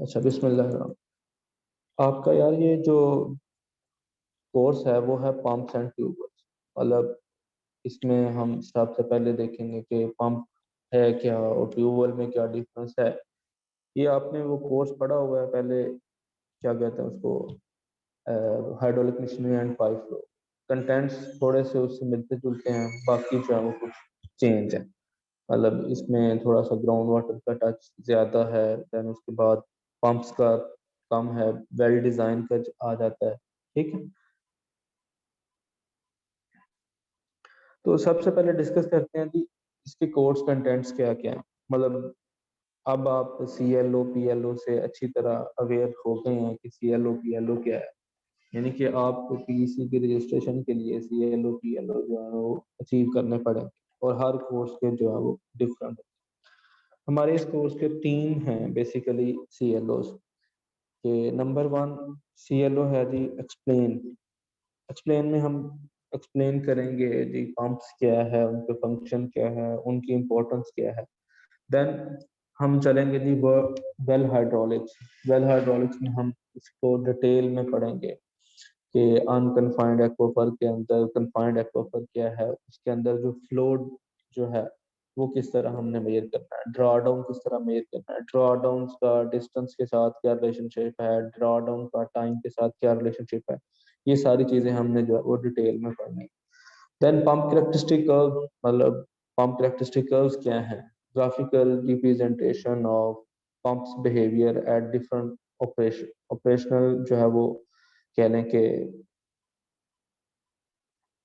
अच्छा, बिस्मिल्लाह। आपका यार ये जो कोर्स है वो है पंप्स एंड ट्यूबर्स। मतलब इसमें हम सबसे पहले देखेंगे कि पंप है क्या और ट्यूबवेल में क्या डिफरेंस है। ये आपने वो कोर्स पढ़ा हुआ है पहले, क्या कहते हैं उसको, hydraulic machinery and pipe flow. Contents थोड़े से उससे मिलते जुलते हैं, बाकी जो है वो कुछ चेंज है। मतलब इसमें थोड़ा सा ग्राउंड वाटर का टच ज़्यादा है, देन उसके बाद पंप्स का कम है, वेल डिज़ाइन का आ जाता है। ठीक है, तो सबसे पहले डिस्कस करते हैं कि इसके कोर्स कंटेंट्स क्या क्या हैं। मतलब अब आप C L O P L O से अच्छी तरह अवेयर हो गए हैं कि C L O P L O क्या है। यानी कि आपको पीईसी की रजिस्ट्रेशन के लिए C L O P L O जो है वो अचीव करने पड़ेंगे, और हर कोर्स के जो है वो डिफरेंट। हमारे इस कोर्स के तीन हैं बेसिकली सी एल ओज के। Number one C L O है जी एक्सप्लेन। एक्सप्लेन में हम एक्सप्लेन करेंगे जी पंप्स क्या है, उनके फंक्शन क्या है, उनकी इम्पोर्टेंस क्या है। देन हम चलेंगे जी वो वेल हाइड्रोलिक्स। वेल हाइड्रोलिक्स में हम इसको डिटेल में पढ़ेंगे कि अनकन्फाइंड एक्वाफर के अंदर कन्फाइंड एक्वाफर क्या है, उसके अंदर जो फ्लो जो है वो किस तरह हमने मेजर करना है, ड्रॉ डाउन किस तरह मेजर करना है, ड्रॉ डाउन का डिस्टेंस के साथ क्या रिलेशनशिप है, ड्रॉ डाउन का टाइम के साथ क्या रिलेशनशिप है। ये सारी चीजें हमने जो है वो डिटेल में पढ़नी है। देन पंप करेक्टरिस्टिक कर्व, मतलब पंप करेक्टरिस्टिक कर्व्स क्या है, graphical representation of pumps behaviour at different operational जो है वो कह लें कि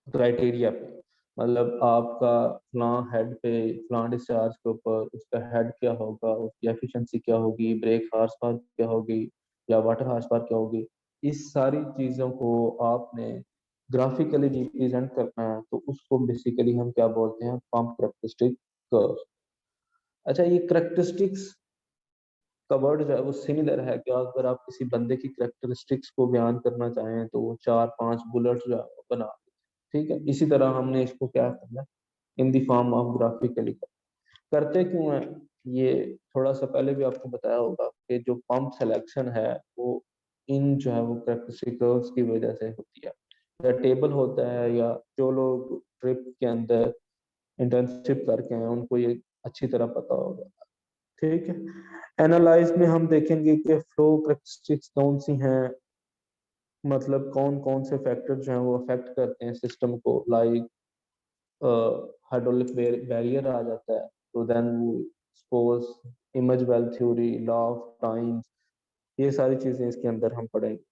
क्राइटेरिया पे। मतलब आपका फ्लां हेड पे, फ्लां डिस्चार्ज के ऊपर उसका हेड क्या होगा, उसकी एफिशिएंसी क्या होगी, ब्रेक हार्स पावर क्या होगी, या वाटर हार्स पावर क्या होगी। इस सारी चीज़ों को आपने ग्राफिकली रिप्रेजेंट करना है, तो उसको बेसिकली हम क्या बोलते हैं, पंप करेक्टरिस्टिक कर्व। अच्छा, ये करेक्टरिस्टिक्स का वर्ड जो है वो सिमिलर है कि अगर आप किसी बंदे की करेक्टरिस्टिक्स को बयान करना चाहें तो वो 4-5 बुलेट जो है वो बना। ठीक है, इसी तरह हमने इसको क्या करना है, इन दी फॉर्म ऑफ ग्राफिकली करते क्यों है। ये थोड़ा सा पहले भी आपको बताया होगा कि जो पंप सिलेक्शन है वो इन जो है वो करेक्टरिस्टिक कर्व्स की वजह से होती है। या टेबल होता है, या जो लोग ट्रिप के अंदर इंटर्नशिप करके हैं उनको ये अच्छी तरह पता होगा। ठीक है, एनालाइज में हम देखेंगे कि फ्लो करेक्टरिस्टिक्स कौन सी हैं, मतलब कौन कौन से फैक्टर जो हैं वो अफेक्ट करते हैं सिस्टम को। लाइक हाइड्रोलिक बैरियर आ जाता है, तो देन वो suppose image well theory, law of time, ये सारी चीजें इसके अंदर हम पढ़ेंगे।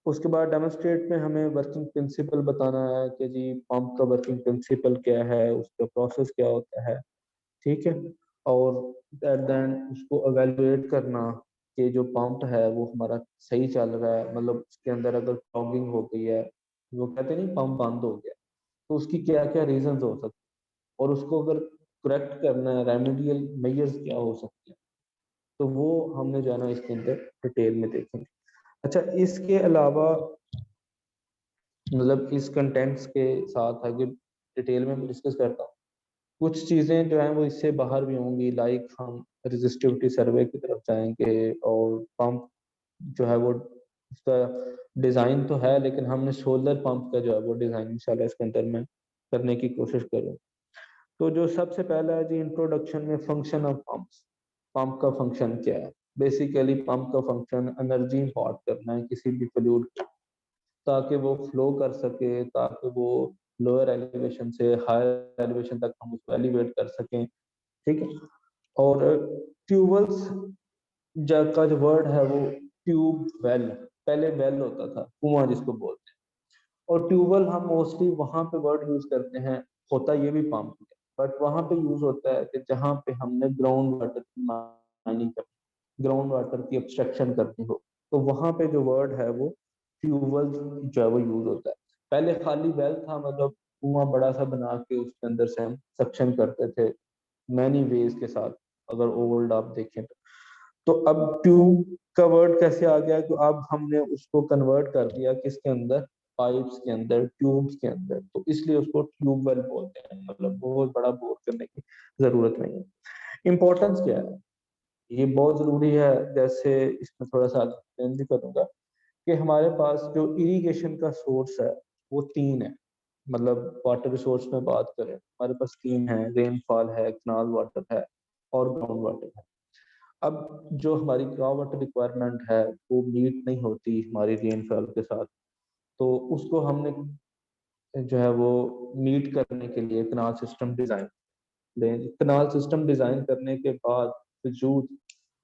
उसके बाद डेमोन्स्ट्रेट में हमें वर्किंग प्रिंसिपल बताना है कि जी पंप का वर्किंग प्रिंसिपल क्या है, उसका प्रोसेस क्या होता है। ठीक है, और एट द एंड उसको एवेलुएट करना कि जो पंप है वो हमारा सही चल रहा है। मतलब उसके अंदर अगर क्लॉगिंग हो गई है, वो कहते नहीं पंप बंद हो गया, तो उसकी क्या क्या रीजन हो सकते हैं, और उसको अगर करेक्ट करना है, रेमेडियल मेजर्स क्या हो सकते हैं। तो वो हमने जो है ना इसके अंदर डिटेल में देखेंगे। अच्छा, इसके अलावा मतलब इस कंटेंट्स के साथ आगे डिटेल में डिस्कस करता हूँ। कुछ चीजें जो हैं वो इससे बाहर भी होंगी, लाइक हम रेजिस्टिविटी सर्वे की तरफ जाएंगे, और पंप जो है वो उसका डिजाइन तो है, लेकिन हमने सोलर पंप का जो है वो डिजाइन इंशाल्लाह इसके अंदर में करने की कोशिश करूँ। तो जो सबसे पहला है जी इंट्रोडक्शन में फंक्शन ऑफ पंप्स। पंप का फंक्शन क्या है। बेसिकली पंप का फंक्शन एनर्जी इंपोर्ट करना है किसी भी फ्लूइड, ताकि वो फ्लो कर सके, ताकि वो लोअर एलिवेशन से हायर एलिवेशन तक हम उसको एलिवेट कर सकें। ठीक है, और ट्यूबवेल्स का जो वर्ड है वो ट्यूब वेल, पहले वेल होता था, कुआं जिसको बोलते हैं। और ट्यूबवेल हम मोस्टली वहां पे वर्ड यूज करते हैं, होता ये भी पंप है, बट वहां पे यूज होता है कि जहां पे हमने ग्राउंड वाटर की माइनिंग करनी, ग्राउंड वाटर की एक्सट्रैक्शन करनी हो, तो वहां पे जो वर्ड है वो ट्यूबवेल जो है वो यूज होता है। पहले खाली वेल था, मतलब कुआं बड़ा सा बना के उसके अंदर से हम सक्शन करते थे मैनी वेज के साथ, अगर ओल्ड आप देखें तो अब ट्यूब का वर्ड कैसे आ गया, तो अब हमने उसको कन्वर्ट कर दिया किसके अंदर, पाइप्स के अंदर, ट्यूब्स के अंदर, तो इसलिए उसको ट्यूबवेल बोलते हैं। मतलब बहुत बड़ा बोर करने की जरूरत नहीं है। इंपॉर्टेंस क्या है, ये बहुत जरूरी है। जैसे इसमें थोड़ा सा एक्सप्लेन भी करूंगा कि हमारे पास जो इरिगेशन का सोर्स है वो तीन है। मतलब वाटर रिसोर्स में बात करें, हमारे पास तीन है, रेनफॉल है, कनाल वाटर है और ग्राउंड वाटर है। अब जो हमारी ग्राउंड वाटर रिक्वायरमेंट है वो मीट नहीं होती हमारी रेनफॉल के साथ, तो उसको हमने जो है वो मीट करने के लिए कनाल सिस्टम डिजाइन लें। कनाल सिस्टम डिजाइन करने के बाद वजूद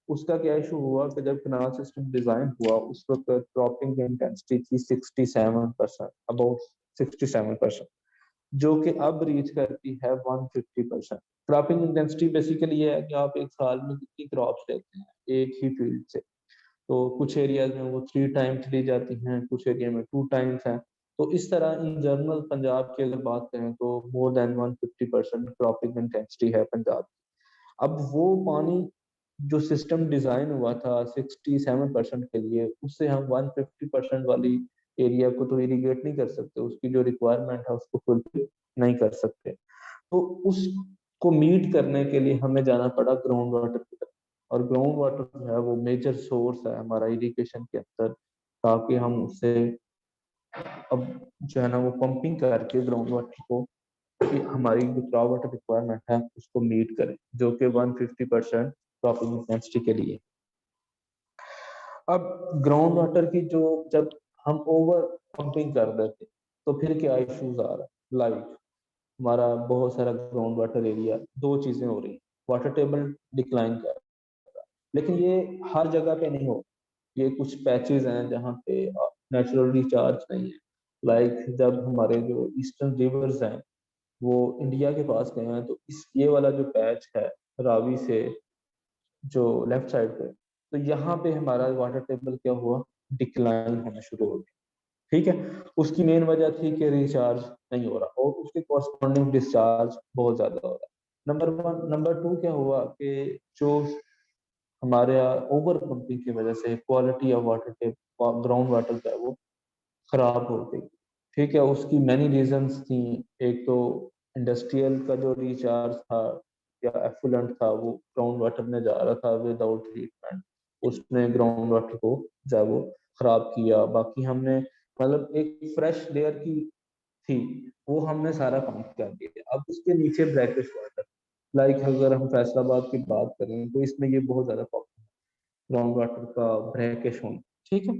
उसका क्या इशू हुआ कि जब कनाल सिस्टम डिजाइन हुआ उस वक्त क्रॉपिंग इंटेंसिटी थी 67%, अबाउट 67%, जो कि अब रीच करती है 150%। क्रॉपिंग इंटेंसिटी बेसिकली ये है कि आप एक साल में कितनी क्रॉप्स लेते हैं एक ही फील्ड से। तो कुछ एरियाज में वो 3 टाइम्स ली जाती हैं, कुछ एरिया में 2 टाइम्स हैं। तो इस तरह इन जनरल पंजाब की अगर बात करें तो मोर देन 150% क्रॉपिंग इंटेंसिटी है पंजाब। अब वो पानी जो सिस्टम डिजाइन हुआ था 67% के लिए, उससे हम 150% वाली एरिया को तो इरिगेट नहीं कर सकते, उसकी जो रिक्वायरमेंट है उसको फुलफिल नहीं कर सकते। तो उसको मीट करने के लिए हमें जाना पड़ा ग्राउंड वाटर की तरफ। और ग्राउंड वाटर जो है वो मेजर सोर्स है हमारा इरिगेशन के अंदर, ताकि हम उससे अब जो है ना वो पंपिंग करके ग्राउंड वाटर को कि हमारी जो ग्राउंड वाटर रिक्वायरमेंट है उसको मीट करें, जो कि 150% क्रॉपिंग इंटेंसिटी के लिए। अब ग्राउंड वाटर की जो जब हम ओवर पंपिंग कर देते तो फिर क्या इश्यूज आ रहा है, लाइक हमारा बहुत सारा ग्राउंड वाटर एरिया, दो चीजें हो रही, वाटर टेबल डिक्लाइन कर, लेकिन ये हर जगह पे नहीं हो। ये कुछ पैचेस हैं जहाँ पे नेचुरल रिचार्ज नहीं है। लाइक जब हमारे जो ईस्टर्न रिवर्स हैं वो इंडिया के पास गए हैं, तो इस ये वाला जो पैच है रावी से जो लेफ्ट साइड पे, तो यहाँ पे हमारा वाटर टेबल क्या हुआ, डिक्लाइन होना शुरू हो गया। ठीक है, उसकी मेन वजह थी कि रिचार्ज नहीं हो रहा और उसके कॉरस्पॉन्डिंग डिस्चार्ज बहुत ज्यादा हो रहा है। Number one. नंबर टू क्या हुआ कि जो हमारे यहाँ ओवर पंपिंग की वजह से quality of water tape ground water का है वो खराब हो गई। ठीक है, उसकी मैनी रीजंस थी। एक तो इंडस्ट्रियल का जो रिचार्ज था या एफुलेंट था वो ग्राउंड वाटर में जा रहा था विदाउट ट्रीटमेंट, उसने ग्राउंड वाटर को जो है वो खराब किया। बाकी हमने मतलब एक फ्रेश लेयर की थी वो हमने सारा पंप कर दिया। अब उसके नीचे ब्रैकिश वाटर, लाइक अगर हम फैसलाबाद की बात करें तो इसमें ये बहुत ज्यादा प्रॉब्लम, ग्राउंड वाटर का ब्रैकिश होना। ठीक है,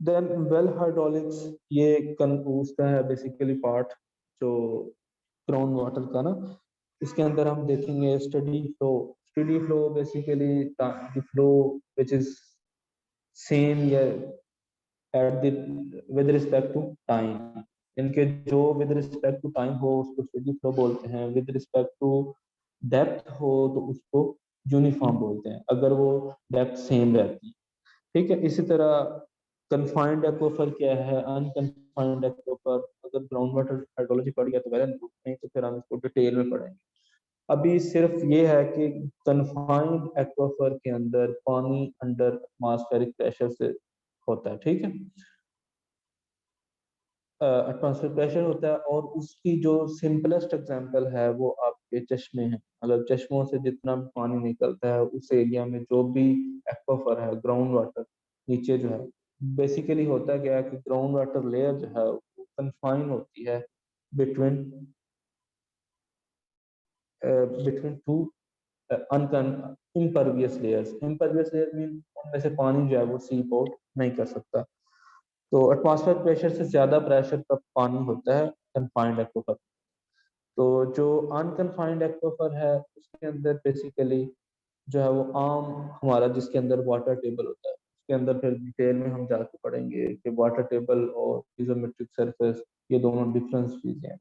देन वेल हाइड्रोलिक्स, ये उसका है बेसिकली पार्ट जो ग्राउंड वाटर का ना, इसके अंदर हम देखेंगे steady flow. Steady flow basically the flow which is same या at the with respect to time. इनके जो विद रिस्पेक्ट टू टाइम हो उसको स्टडी फ्लो बोलते हैं, विद रिस्पेक्ट टू डेप्थ हो तो उसको यूनिफॉर्म बोलते हैं, अगर वो डेप्थ सेम रहती है। ठीक है, इसी तरह कन्फाइंड एक्वाफर क्या है, अनकन्फाइंड एक्वाफर, अगर ग्राउंड वाटर हाइड्रोलॉजी पढ़ गया तो वेल एंड गुड, नहीं तो फिर हम इसको डिटेल में पढ़ेंगे। अभी सिर्फ ये है कि कन्फाइंड एक्वाफर के अंदर पानी अंडर एटमॉस्फेरिक प्रेशर से होता है। ठीक है, एटमॉस्फेरिक प्रेशर होता है, और उसकी जो सिंपलेस्ट एग्जांपल है वो आपके चश्मे हैं। मतलब चश्मों से जितना भी पानी निकलता है उस एरिया में जो भी एक्वाफर है ग्राउंड वाटर नीचे जो है, बेसिकली होता क्या है कि ग्राउंड वाटर लेयर जो है वो कन्फाइन होती है between between two uncon impervious layers. Impervious layer mean उनमें से पानी जो है वो सीप आउट नहीं कर सकता। तो एटमॉस्फेयर प्रेशर से ज्यादा प्रेशर का पानी होता है कन्फाइंड एक्वाफर। तो जो अनकन्फाइंड एक्वाफर है उसके अंदर बेसिकली जो है वो आम हमारा जिसके अंदर वाटर टेबल होता है, उसके अंदर फिर डिटेल में हम जाके पढ़ेंगे कि वाटर टेबल और इजोमेट्रिक सरफेस ये दोनों डिफरेंस चीजें हैं।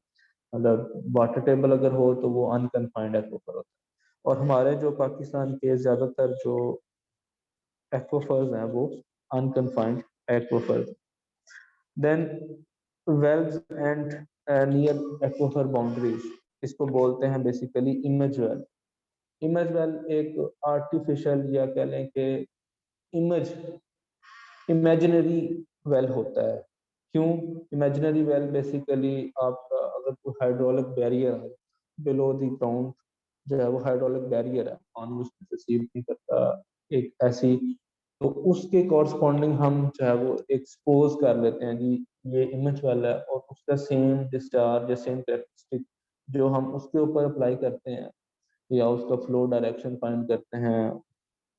मतलब वाटर टेबल अगर हो तो वो अनकन्फाइंड एक्वाफर होता है, और हमारे जो पाकिस्तान के ज्यादातर जो एक्वाफर्स हैं वो unconfined aquifers. Then wells and near aquifer boundaries, इसको बोलते हैं basically image well. Image well एक आर्टिफिशियल या कह लें कि इमेज इमेजिनरी वेल होता है। क्यों इमेजिनरी वेल? बेसिकली आपका अगर कोई हाइड्रोलिक बैरियर है बिलो द ग्राउंड जो है वो हाइड्रोलिक बैरियर है, पानी उसमें से सीप नहीं करता एक ऐसी, तो उसके कॉरस्पॉन्डिंग हम जो है वो एक्सपोज कर लेते हैं जी, ये इमेज वाला है, और उसका सेम डिस्चार्ज या सेम कैरेक्टरिस्टिक जो हम उसके ऊपर अप्लाई करते हैं या उसका फ्लो डायरेक्शन फाइंड करते हैं,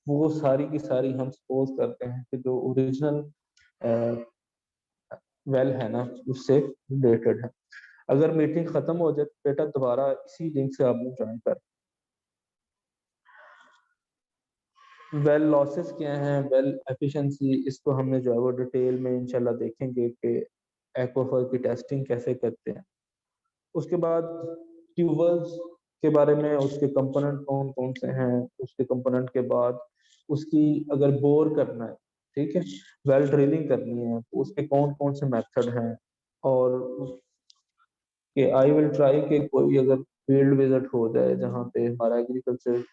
वो सारी की सारी हम सपोज करते हैं कि जो ओरिजिनल वेल है ना उससे रिलेटेड है। अगर मीटिंग खत्म हो जाए तो बेटा दोबारा इसी लिंक से आप लोग ज्वाइन कर। वेल लॉसेस क्या हैं, वेल एफिशिएंसी, इसको हमने जो है वो डिटेल में इंशाल्लाह देखेंगे कि एक्वाफर की टेस्टिंग कैसे करते हैं। उसके बाद ट्यूबवेल्स के बारे में, उसके कंपोनेंट कौन कौन से हैं, उसके कंपोनेंट के बाद उसकी अगर बोर करना है, ठीक है, वेल ड्रिलिंग करनी है तो उसके कौन कौन से मेथड हैं, और कि आई विल ट्राई कि कोई अगर फील्ड विजिट हो जाए जहाँ पे हमारा एग्रीकल्चर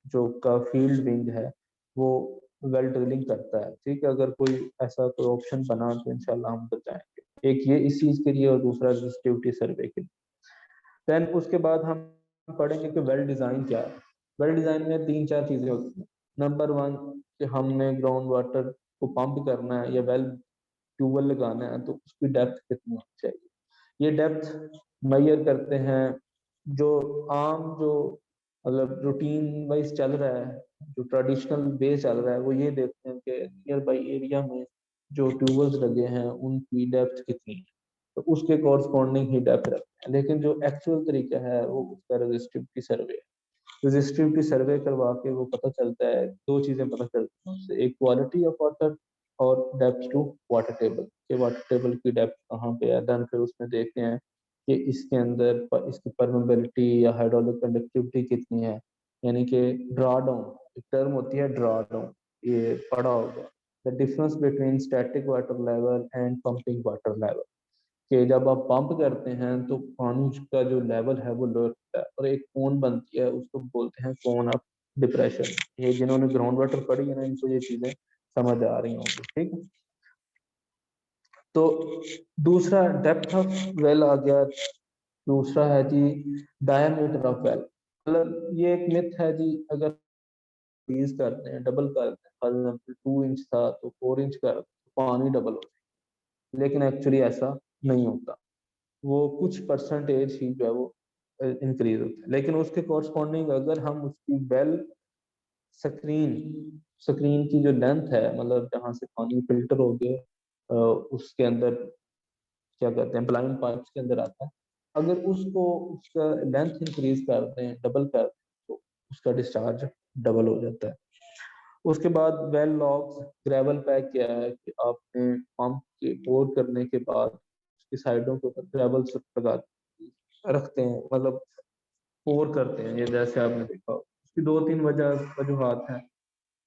जो का फील्ड विंग है वो वेल ड्रिलिंग करता है, ठीक है, अगर कोई ऐसा कोई ऑप्शन बना तो इंशाल्लाह हम बताएंगे। एक ये इस चीज के लिए और दूसरा रजिस्टिविटी सर्वे के लिए। देन उसके बाद हम पढ़ेंगे कि वेल डिजाइन क्या है। वेल डिजाइन में तीन चार चीजें होती हैं। नंबर वन, कि हमने ग्राउंड वाटर को पंप करना है या वेल ट्यूबवेल लगाना है तो उसकी डेप्थ कितनी होनी चाहिए। ये डेप्थ मैयर करते हैं, जो आम जो मतलब रूटीन वाइज चल रहा है, जो ट्रेडिशनल वे चल रहा है, वो ये देखते हैं कि नियर बाई एरिया में जो ट्यूबवेल्स लगे हैं उनकी डेप्थ कितनी है, तो उसके कॉरस्पॉन्डिंग ही डेप्थ रखते हैं। लेकिन जो एक्चुअल तरीका है वो उसका रजिस्ट्रिविटी सर्वे है। रजिस्ट्रिविटी सर्वे करवा के वो पता चलता है, दो चीजें पता चलती हैं उससे, एक क्वालिटी ऑफ वाटर और डेप्थ टू वाटर टेबल, के वाटर टेबल की डेप्थ कहाँ पे है। देन फिर उसमें देखते हैं कि इसके अंदर इसकी परमेबिलिटी या हाइड्रोलिक कंडक्टिविटी कितनी है, यानी कि ड्रा डाउन, एक टर्म होती है ड्रा डाउन, ये पढ़ा होगा, the difference between static water level and pumping water level, कि जब आप पंप करते हैं तो पानी का जो लेवल है वो लोअर होता है और एक कोन बनती है, उसको बोलते हैं कोन ऑफ डिप्रेशन। ये जिन्होंने ग्राउंड वाटर पढ़ी है ना इनको ये चीजें समझ आ रही होंगी, ठीक है। तो दूसरा डेप्थ ऑफ वेल आ गया। दूसरा है जी डायमीटर ऑफ वेल, मतलब ये एक मिथ है जी, अगर इंक्रीज करते हैं डबल करते हैं, फॉर एग्जाम्पल 2 इंच था तो 4 इंच कर तो पानी डबल हो जाए, लेकिन एक्चुअली ऐसा नहीं होता, वो कुछ परसेंटेज ही जो है वो इंक्रीज होता है। लेकिन उसके कॉरस्पॉन्डिंग अगर हम उसकी वेल स्क्रीन स्क्रीन की जो लेंथ है, मतलब जहाँ से पानी फिल्टर हो गया उसके अंदर क्या कहते हैं ब्लाइंड पाइप्स के अंदर आता है, अगर उसको उसका लेंथ इंक्रीज करते हैं, डबल कर दें, तो उसका डिस्चार्ज डबल हो जाता है। उसके बाद वेल लॉग्स, ग्रेवल पैक क्या है कि आपने पंप के बोर करने के बाद उसकी साइडों के ऊपर ग्रेवल लगा रखते हैं, मतलब पोर करते हैं, ये जैसे आपने देखा उसकी दो तीन वजूहत हैं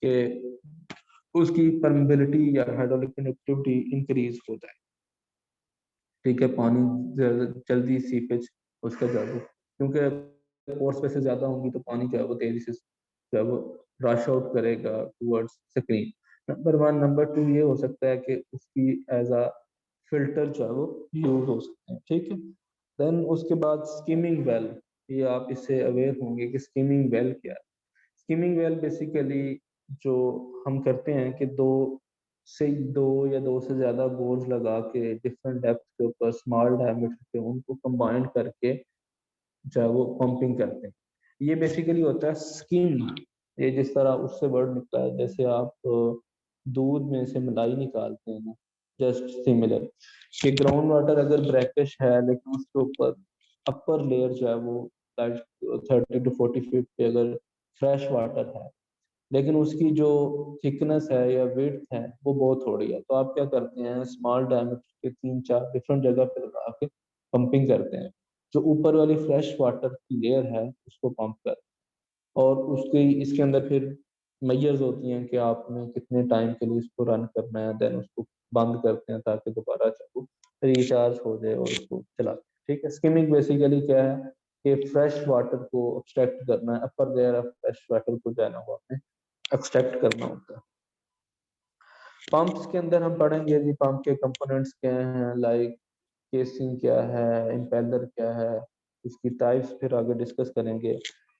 कि उसकी परमेबिलिटी या हाइड्रोलिक कनेक्टिविटी इंक्रीज होता है, ठीक है, पानी जल्दी सीपेज उसका ज्यादा, क्योंकि फोर्स स्पेसेस ज्यादा होंगी तो पानी जो है वो तेजी से जो है वो रश आउट करेगा towards screen. Number one. Number two ये हो सकता है कि उसकी एज अ फिल्टर जो है वो यूज हो सकते हैं, ठीक है। देन उसके बाद स्किमिंग वेल, ये आप इससे अवेयर होंगे कि स्किमिंग वेल क्या है। स्किमिंग वेल बेसिकली जो हम करते हैं कि दो या दो से ज्यादा बोर्स लगा के डिफरेंट डेप्थ के ऊपर स्मॉल डायमीटर पे उनको कंबाइन करके जो है वो पंपिंग करते हैं। ये बेसिकली होता है स्किम। ये जिस तरह उससे वर्ड निकला है, जैसे आप दूध में से मलाई निकालते हैं ना, जस्ट सिमिलर कि ग्राउंड वाटर अगर ब्रैकिश है लेकिन उसके ऊपर अपर लेयर जो है वो 30 to 40 फीट पे अगर फ्रेश वाटर है, लेकिन उसकी जो थिकनेस है या विड्थ है वो बहुत थोड़ी है, तो आप क्या करते हैं स्मॉल डायमीटर के तीन चार डिफरेंट जगह पे लगा के पंपिंग करते हैं, जो ऊपर वाली फ्रेश वाटर की लेयर है उसको पंप कर, और उसके इसके अंदर फिर मेजर्स होती हैं कि आपने कितने टाइम के लिए इसको रन करना है, देन उसको बंद करते हैं ताकि दोबारा चाहू रिचार्ज हो जाए और उसको चलाते हैं, ठीक है। स्किमिंग बेसिकली क्या है कि फ्रेश वाटर को एक्सट्रैक्ट करना है, upper layer of fresh water को जाना हुआ आपने एक्सट्रैक्ट करना होता है। पंप्स के अंदर हम पढ़ेंगे जी पंप के कंपोनेंट्स क्या हैं, लाइक केसिंग क्या है, इम्पेलर क्या है, उसकी टाइप्स फिर आगे डिस्कस करेंगे।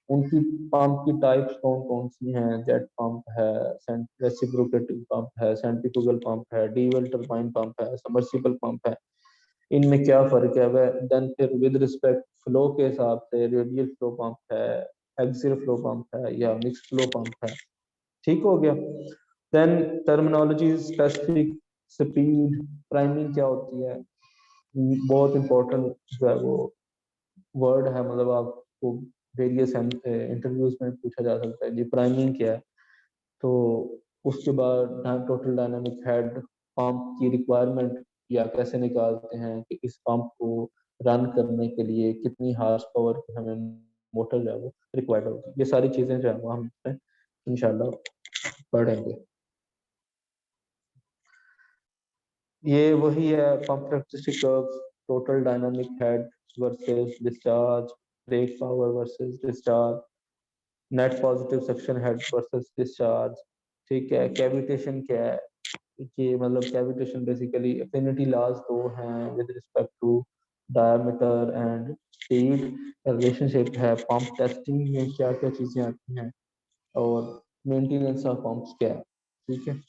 उनकी पंप की टाइप्स कौन कौन सी हैं, जेट पंप है, रेसिप्रोकेटिंग पंप है, सेंट्रीफ्यूगल पंप है, डीजल टरबाइन पंप है, सबमर्सिबल पंप है, इनमें क्या फर्क है वह। देन फिर विद रिस्पेक्ट फ्लो के हिसाब से रेडियल फ्लो पंप है, एक्सियल फ्लो पंप है या मिक्स फ्लो पंप है। ठीक हो गया। Then terminology specific speed priming क्या होती है, बहुत इंपॉर्टेंट जो है वो वर्ड है, मतलब आपको वेरियस इंटरव्यूज में पूछा जा सकता है जी प्राइमिंग क्या है। तो उसके बाद टोटल डायनामिक हेड पंप की रिक्वायरमेंट या कैसे निकालते हैं कि इस पंप को रन करने के लिए कितनी हार्स पावर की हमें मोटर जो है वो रिक्वायर्ड होगी। ये सारी चीजें जो है वो हम इसमें इंशाल्लाह पढ़ेंगे। ये वही है pump characteristic curves, total dynamic head versus discharge, brake power versus discharge, net positive suction head versus discharge. ठीक है, कैविटेशन क्या है, कि मतलब कैविटेशन बेसिकली एफिनिटी लॉज दो हैं with respect to diameter and speed, relationship है पंप टेस्टिंग में क्या क्या चीजें आती हैं, और मेंटेनेंस ऑफ पंप्स क्या है। ठीक है,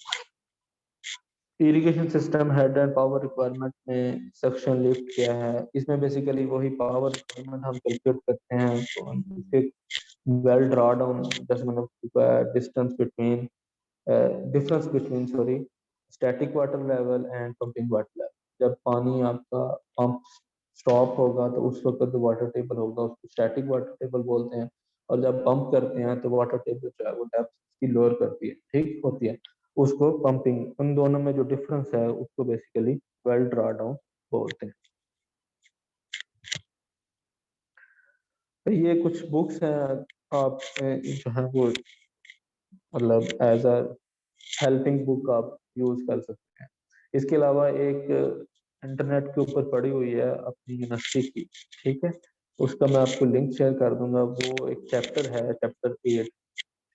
irrigation system head and power requirement में सक्शन लिफ्ट क्या है, इसमें बेसिकली वही पावर रिक्वायरमेंट हम कैलकुलेट करते हैं। तो हम फिर वेल ड्रा डाउन जैसे मतलब distance between difference between sorry static water level and pumping water level. जब पानी आपका पंप स्टॉप होगा तो उस वक्त जो वाटर टेबल होगा उसको स्टैटिक वाटर टेबल बोलते हैं, और जब पंप करते हैं तो वाटर टेबल जो है वो डेप्थ की लोअर करती है, ठीक होती है, उसको पंपिंग। उन दोनों में जो डिफरेंस है उसको बेसिकली वेल ड्रा डाउन बोलते हैं। तो ये कुछ बुक्स हैं आप जो है वो मतलब एज अ हेल्पिंग बुक आप यूज कर सकते हैं। इसके अलावा एक इंटरनेट के ऊपर पड़ी हुई है अपनी यूनिवर्सिटी की, ठीक है, उसका मैं आपको लिंक शेयर कर दूंगा। वो एक चैप्टर है, चैप्टर 8,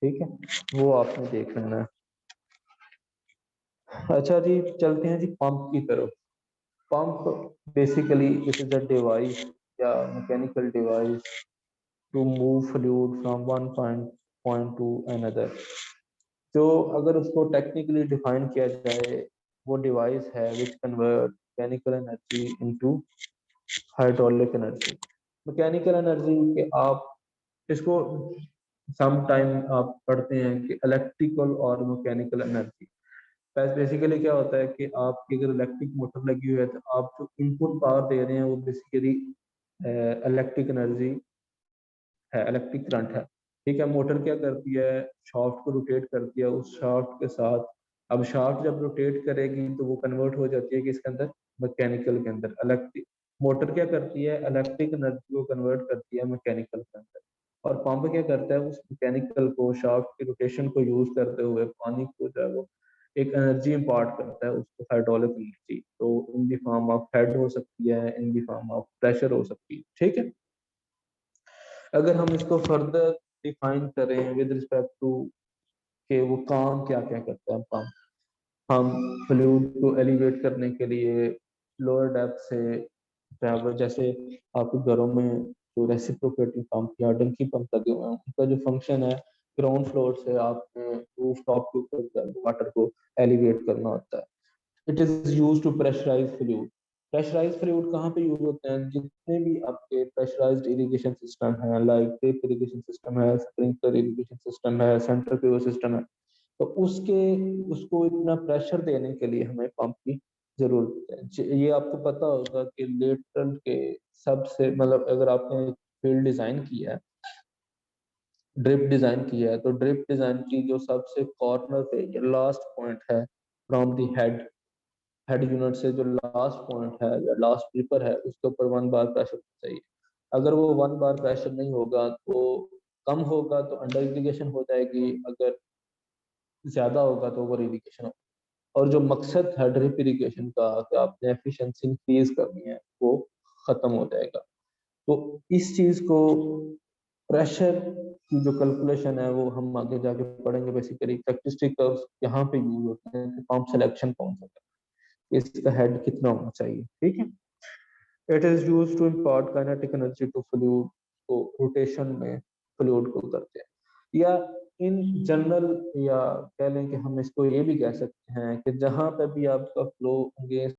ठीक है, वो आपने देख लेना है। अच्छा जी, चलते हैं जी पंप की तरफ। Pump basically it is a device या mechanical device to move fluid from one point to another. जो अगर उसको टेक्निकली डिफाइन किया जाए, वो डिवाइस है which convert mechanical energy into hydraulic energy. Mechanical energy के आप इसको सम टाइम आप पढ़ते हैं कि इलेक्ट्रिकल और मैकेनिकल एनर्जी। बेसिकली क्या होता है कि आपकी अगर इलेक्ट्रिक मोटर लगी हुई है तो आप जो इनपुट पावर दे रहे हैं वो बेसिकली इलेक्ट्रिक एनर्जी है, इलेक्ट्रिक करंट है। ठीक है, मोटर क्या करती है, शाफ्ट को रोटेट करती है, उस शाफ्ट के साथ अब शाफ्ट जब रोटेट करेगी तो वो कन्वर्ट हो जाती है किसके अंदर, मैकेनिकल के अंदर। इलेक्ट्रिक मोटर क्या करती है, इलेक्ट्रिक एनर्जी को कन्वर्ट करती है मैकेनिकल के अंदर, और पंप क्या करता है, उस मैकेनिकल को शाफ्ट की रोटेशन को यूज करते हुए पानी को जो है वो एक एनर्जी इंपार्ट करता है, उसको हाइड्रोलिक एनर्जी। तो इन दी फॉर्म ऑफ हेड हो सकती है, इन दी फॉर्म ऑफ प्रेशर हो सकती है। ठीक है, अगर हम इसको फर्दर डिफाइन करें विद रिस्पेक्ट टू कि वो काम क्या क्या करता है पंप, हम फ्लूइड को एलिवेट करने के लिए लोअर डेप्थ से ट्रैवल, जैसे आपके घरों में जो रेसिप्रोकेटिंग पंप या डंकी पंप लगे हुए हैं, उनका जो फंक्शन है ग्राउंड फ्लोर से आपने रूफ टॉप के ऊपर वाटर को एलिवेट करना होता है। It is use to pressurise fluid. Pressurise fluid कहाँ पे यूज होते हैं, जितने भी आपके प्रेशराइज्ड इरिगेशन सिस्टम है, लाइक ड्रिप इरिगेशन सिस्टम है, स्प्रिंकलर इरिगेशन सिस्टम है, सेंट्रीफ्यूगल सिस्टम है, तो उसके उसको इतना प्रेशर देने के लिए हमें पंप की जरूरत है। ये आपको पता होगा कि लेटरल के सबसे मतलब अगर आपने फील्ड डिजाइन किया है, ड्रिप डिजाइन किया है, तो ड्रिप डिजाइन की जो सबसे कॉर्नर पे लास्ट पॉइंट है फ्रॉम दी हेड यूनिट से जो लास्ट पॉइंट है या लास्ट ड्रिपर है, उसके ऊपर 1 बार प्रेशर चाहिए। अगर वो 1 बार प्रेशर नहीं होगा तो कम होगा तो अंडर इरिगेशन हो जाएगी, अगर ज्यादा होगा तो ओवर इरिगेशन होगा। और जो मकसद है ड्रिप इरिगेशन का कि आपने एफिशिएंसी इंक्रीज करनी है, वो खत्म हो जाएगा। तो इस चीज को प्रेशर की जो कैलकुलेशन है वो हम आगे जाके पढ़ेंगे। बेसिकली कैरेक्टरिस्टिक कर्व्स यहाँ पे यूज होते हैं कि पंप सिलेक्शन कौन सा है, इसका हेड कितना होना चाहिए। ठीक है, it is used to impart kinetic energy to fluid, को रोटेशन में फ्लूइड को करते हैं। या इन जनरल, या कह लें कि हम इसको ये भी कह सकते हैं कि जहां पे भी आपका फ्लो अगेंस्ट